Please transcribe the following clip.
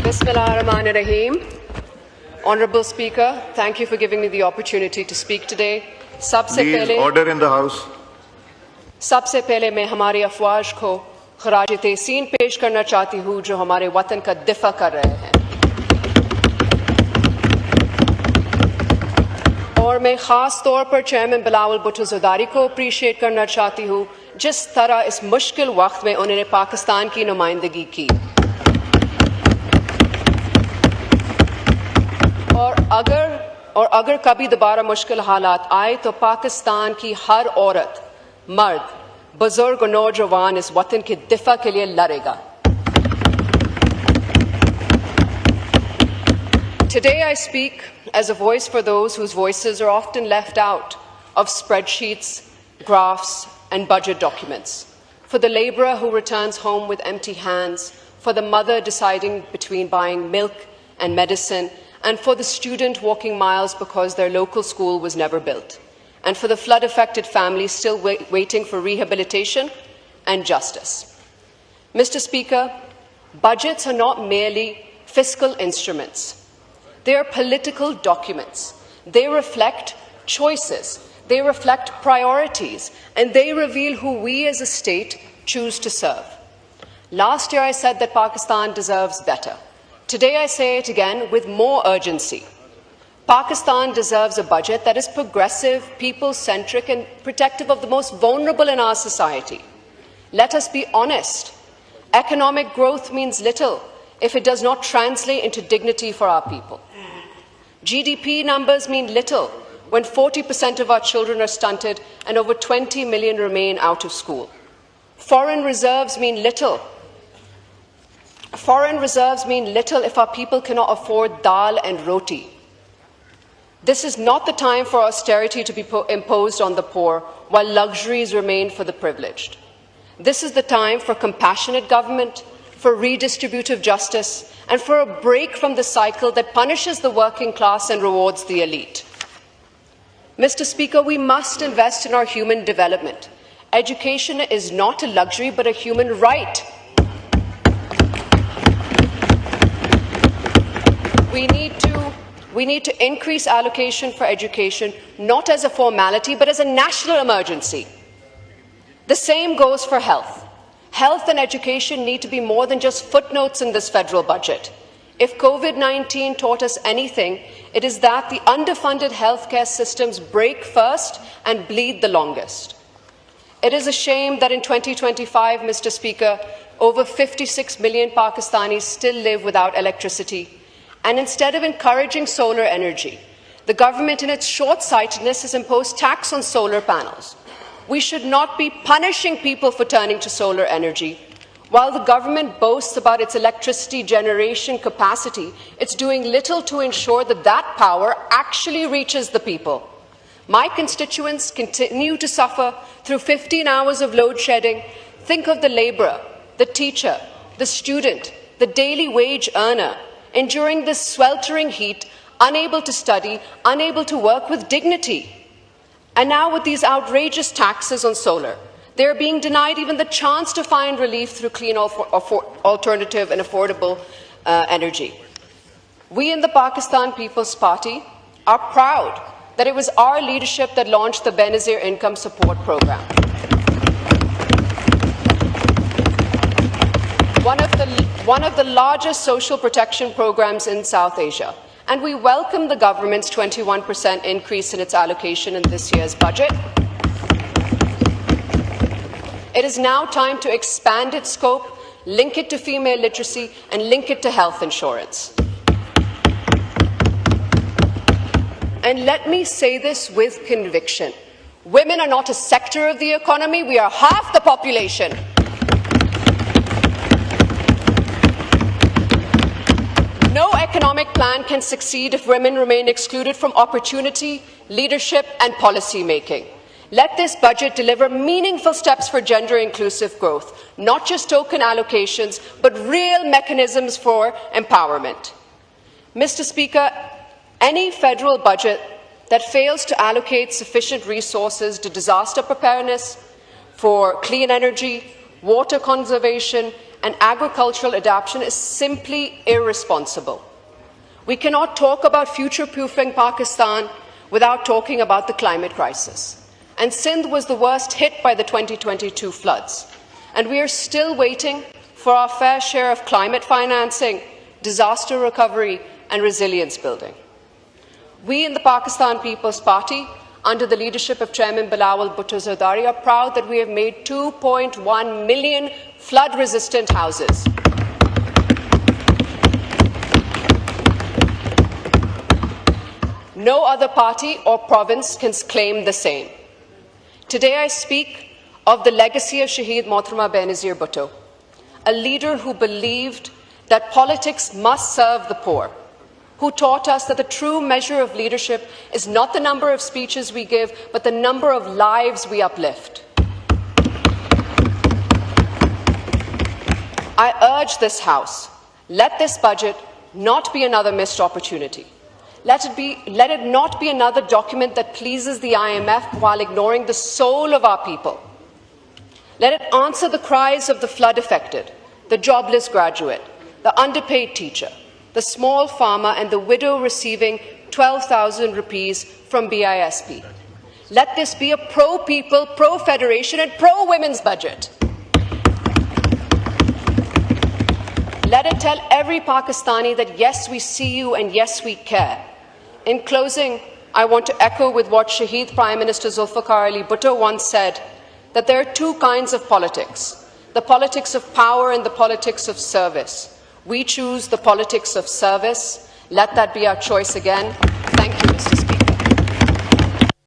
Bismillahirrahmanirrahim. Honorable Speaker, thank you for giving me the opportunity to speak today. Please order in the House. सबसे पहले मैं हमारी अफवाज को खराज तहसीन पेश करना चाहती हूँ जो हमारे वतन का दिफा कर रहे हैं और मैं ख़ास तौर पर चेयरमैन बिलावल भुट्टो ज़रदारी को अप्रिशिएट करना चाहती हूँ जिस तरह इस मुश्किल वक्त में उन्होंने पाकिस्तान की नुमाइंदगी की और अगर कभी दोबारा मुश्किल हालात आए तो पाकिस्तान की हर औरत मर्द बुजुर्ग और नौजवान इस वतन के दिफा के लिए लड़ेगा Today I speak as a voice for those whose voices are often left out of spreadsheets, graphs and budget documents. For the labourer who returns home with empty hands, for the mother deciding between buying milk and medicine, and for the student walking miles because their local school was never built, and for the flood-affected families still waiting for rehabilitation and justice. Mr. Speaker, budgets are not merely fiscal instruments. They are political documents. They reflect choices. They reflect priorities, and they reveal who we as a state choose to serve. Last year I said that Pakistan deserves better. Today I say it again with more urgency. Pakistan deserves a budget that is progressive, people-centric and protective of the most vulnerable in our society. Let us be honest. Economic growth means little if it does not translate into dignity for our people. GDP numbers mean little when 40% of our children are stunted and over 20 million remain out of school. Foreign reserves mean little. Foreign reserves mean little if our people cannot afford dal and roti. This is not the time for austerity to be imposed on the poor while luxuries remain for the privileged. This is the time for compassionate government, for redistributive justice, and for a break from the cycle that punishes the working class and rewards the elite. Mr. Speaker, we must invest in our human development. Education is not a luxury but a human right. We need to increase allocation for education, not as a formality but as a national emergency. The same goes for health. Health and education need to be more than just footnotes in this federal budget. If COVID-19 taught us anything, it is that the underfunded healthcare systems break first and bleed the longest. It is a shame that in 2025, Mr. Speaker, over 56 million Pakistanis still live without electricity. And instead of encouraging solar energy, the government in its short-sightedness has imposed tax on solar panels. We should not be punishing people for turning to solar energy. While the government boasts about its electricity generation capacity, it's doing little to ensure that that power actually reaches the people. My constituents continue to suffer through 15 hours of load shedding. Think of the labourer, the teacher, the student, the daily wage earner, enduring this sweltering heat, unable to study, unable to work with dignity. And now with these outrageous taxes on solar, they are being denied even the chance to find relief through clean, alternative and affordable energy. We in the Pakistan People's Party are proud that it was our leadership that launched the Benazir Income Support Program. One of the largest social protection programs in South Asia. And we welcome the government's 21% increase in its allocation in this year's budget. It is now time to expand its scope, link it to female literacy, and link it to health insurance. And let me say this with conviction. Women are not a sector of the economy, we are half the population. No economic plan can succeed if women remain excluded from opportunity, leadership and policy making. Let this budget deliver meaningful steps for gender-inclusive growth, not just token allocations, but real mechanisms for empowerment. Mr. Speaker, any federal budget that fails to allocate sufficient resources to disaster preparedness, for clean energy, water conservation, and agricultural adaptation is simply irresponsible. We cannot talk about future-proofing Pakistan without talking about the climate crisis. And Sindh was the worst hit by the 2022 floods. And we are still waiting for our fair share of climate financing, disaster recovery and resilience building. We in the Pakistan People's Party, under the leadership of Chairman Bilawal Bhutto Zardari, are proud that we have made 2.1 million flood-resistant houses. No other party or province can claim the same. Today I speak of the legacy of Shaheed Mohtarama Benazir Bhutto, a leader who believed that politics must serve the poor, who taught us that the true measure of leadership is not the number of speeches we give, but the number of lives we uplift. I urge this House, let this budget not be another missed opportunity. Let it not be another document that pleases the IMF while ignoring the soul of our people. Let it answer the cries of the flood-affected, the jobless graduate, the underpaid teacher, the small farmer and the widow receiving 12,000 rupees from Bb.Asifa. Let this be a pro-people, pro-federation and pro-women's budget. Let it tell every Pakistani that yes, we see you and yes, we care. In closing, I want to echo with what Shaheed Prime Minister Zulfikar Ali Bhutto once said, that there are two kinds of politics, the politics of power and the politics of service. We choose the politics of service. Let that be our choice again.